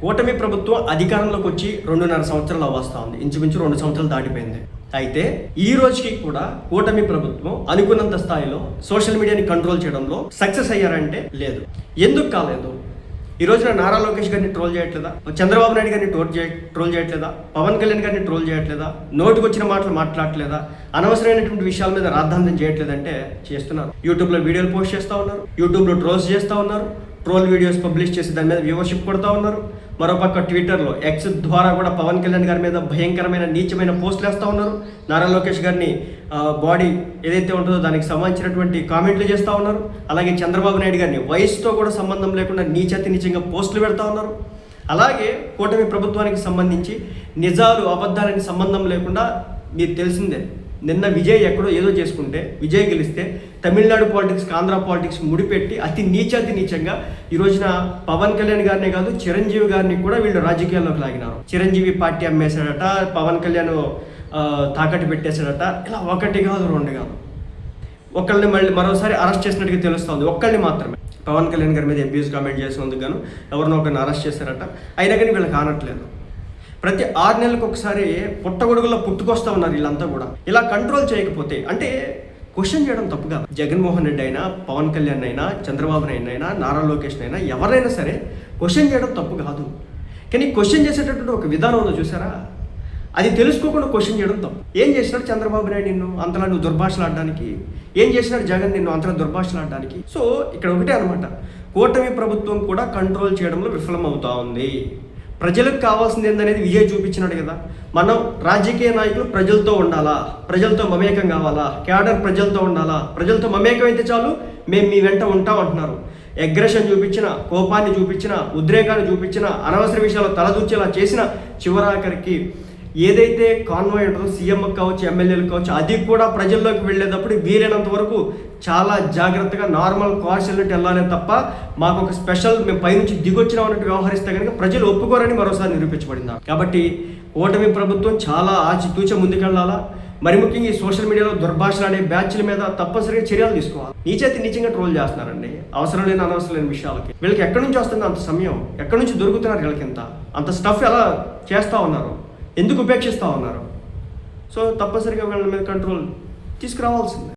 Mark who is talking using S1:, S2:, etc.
S1: కూటమి ప్రభుత్వం అధికారంలోకి వచ్చి 2.5 సంవత్సరాలు అవస్థ ఉంది. ఇంచుమించు 2 సంవత్సరాలు దాటిపోయింది. అయితే ఈ రోజుకి కూడా కూటమి ప్రభుత్వం అనుకున్నంత స్థాయిలో సోషల్ మీడియాని కంట్రోల్ చేయడంలో సక్సెస్ అయ్యారంటే లేదు. ఎందుకు కాలేదు? ఈ రోజున నారా లోకేష్ గారిని ట్రోల్ చేయట్లేదా? చంద్రబాబు నాయుడు గారిని ట్రోల్ చేయట్లేదా? పవన్ కళ్యాణ్ గారిని ట్రోల్ చేయట్లేదా? నోటికి వచ్చిన మాటలు మాట్లాడట్లేదా? అనవసరమైనటువంటి విషయాల మీద రాద్ధాంతం చేయట్లేదంటే చేస్తున్నారు. యూట్యూబ్లో వీడియోలు పోస్ట్ చేస్తూ ఉన్నారు, యూట్యూబ్లో ట్రోల్స్ చేస్తూ ఉన్నారు, ట్రోల్ వీడియోస్ పబ్లిష్ చేసి దాని మీద వ్యూవర్షిప్ కొడతా ఉన్నారు. మరోపక్క ట్విట్టర్లో ఎక్స్ ద్వారా కూడా పవన్ కళ్యాణ్ గారి మీద భయంకరమైన నీచమైన పోస్టులు వేస్తూ ఉన్నారు. నారా లోకేష్ గారిని బాడీ ఏదైతే ఉంటుందో దానికి సంబంధించినటువంటి కామెంట్లు చేస్తూ ఉన్నారు. అలాగే చంద్రబాబు నాయుడు గారిని వయసుతో కూడా సంబంధం లేకుండా నీచంగా పోస్టులు పెడతా ఉన్నారు. అలాగే కూటమి ప్రభుత్వానికి సంబంధించి నిజాలు అబద్ధాలని సంబంధం లేకుండా మీరు తెలిసిందే, నిన్న విజయ్ ఎక్కడో ఏదో చేసుకుంటే విజయ్ గెలిస్తే తమిళనాడు పాలిటిక్స్ ఆంధ్ర పాలిటిక్స్ ముడిపెట్టి అతి నీచంగా ఈ రోజున పవన్ కళ్యాణ్ గారినే కాదు చిరంజీవి గారిని కూడా వీళ్ళు రాజకీయాల్లోకి లాగినారు. చిరంజీవి పార్టీ అమ్మేశాడట, పవన్ కళ్యాణ్ తాకట్టు పెట్టేశాడట. ఇలా ఒకటి కాదు రెండు కాదు, ఒకళ్ళని మళ్ళీ మరోసారి అరెస్ట్ చేసినట్టుగా తెలుస్తుంది. ఒక్కళ్ళని మాత్రమే పవన్ కళ్యాణ్ గారి మీద అబ్యూస్ కామెంట్ చేసినందుకు గాను ఎవరినో ఒకరిని అరెస్ట్ చేశారట. అయినా కానీ వీళ్ళకి ఆనట్లేదు. ప్రతి 6 నెలలకు ఒకసారి పుట్టగొడుగుల్లో పుట్టుకొస్తా ఉన్నారు వీళ్ళంతా కూడా. ఇలా కంట్రోల్ చేయకపోతే అంటే క్వశ్చన్ చేయడం తప్పు కాదు. జగన్మోహన్ రెడ్డి అయినా, పవన్ కళ్యాణ్ అయినా, చంద్రబాబు నాయుడు అయినా, నారా లోకేష్ అయినా ఎవరైనా సరే క్వశ్చన్ చేయడం తప్పు కాదు. కానీ క్వశ్చన్ చేసేటటువంటి ఒక విధానం ఉందో చూసారా, అది తెలుసుకోకుండా క్వశ్చన్ చేయడం తప్పు. ఏం చేసినాడు చంద్రబాబు నాయుడు నిన్ను అంతలా నువ్వు దుర్భాషలాడడానికి? ఏం చేసినాడు జగన్ నిన్ను అంతలా దుర్భాషలాడడానికి? సో ఇక్కడ ఒకటే అనమాట, కూటమి ప్రభుత్వం కూడా కంట్రోల్ చేయడంలో విఫలం అవుతా ఉంది. ప్రజలకు కావాల్సింది ఏందనేది విజయ్ చూపించినాడు కదా. మనం రాజకీయ నాయకులు ప్రజలతో ఉండాలా, ప్రజలతో మమేకం కావాలా, క్యాడర్ ప్రజలతో ఉండాలా, ప్రజలతో మమేకం అయితే చాలు మేము మీ వెంట ఉంటాం అంటున్నారు. అగ్రెషన్ చూపించిన, కోపాన్ని చూపించిన, ఉద్రేకాన్ని చూపించిన, అనవసర విషయాలు తలదూర్చేలా చేసిన, చివరాఖరికి ఏదైతే కాన్వాయ్ ఉంటుందో సీఎంకి కావచ్చు, ఎమ్మెల్యేలకు కావచ్చు, అది కూడా ప్రజల్లోకి వెళ్ళేటప్పుడు వీలైనంత వరకు చాలా జాగ్రత్తగా నార్మల్ కార్స్ వెళ్ళినట్టు వెళ్ళాలి తప్ప మాకు ఒక స్పెషల్ మేము పైనుంచి దిగొచ్చినాం అన్నట్టు వ్యవహరిస్తే కనుక ప్రజలు ఒప్పుకోరని మరోసారి నిరూపించబడింది. కాబట్టి కూటమి ప్రభుత్వం చాలా ఆచితూచ ముందుకెళ్ళాలా. మరి ముఖ్యంగా ఈ సోషల్ మీడియాలో దుర్భాషలాడే బ్యాచ్ల మీద తప్పనిసరిగా చర్యలు తీసుకోవాలి. నీచంగా ట్రోల్ చేస్తున్నారండి అవసరం లేని అనవసరం లేని విషయాలకి. వీళ్ళకి ఎక్కడి నుంచి వస్తుంది అంత సమయం? ఎక్కడి నుంచి దొరుకుతున్నారు వీళ్ళకి అంత స్టఫ్ ఎలా చేస్తూ ఉన్నారు? ఎందుకు ఉపేక్షిస్తూ ఉన్నారు? సో తప్పనిసరిగా వీళ్ళ మీద కంట్రోల్ తీసుకురావాల్సిందే.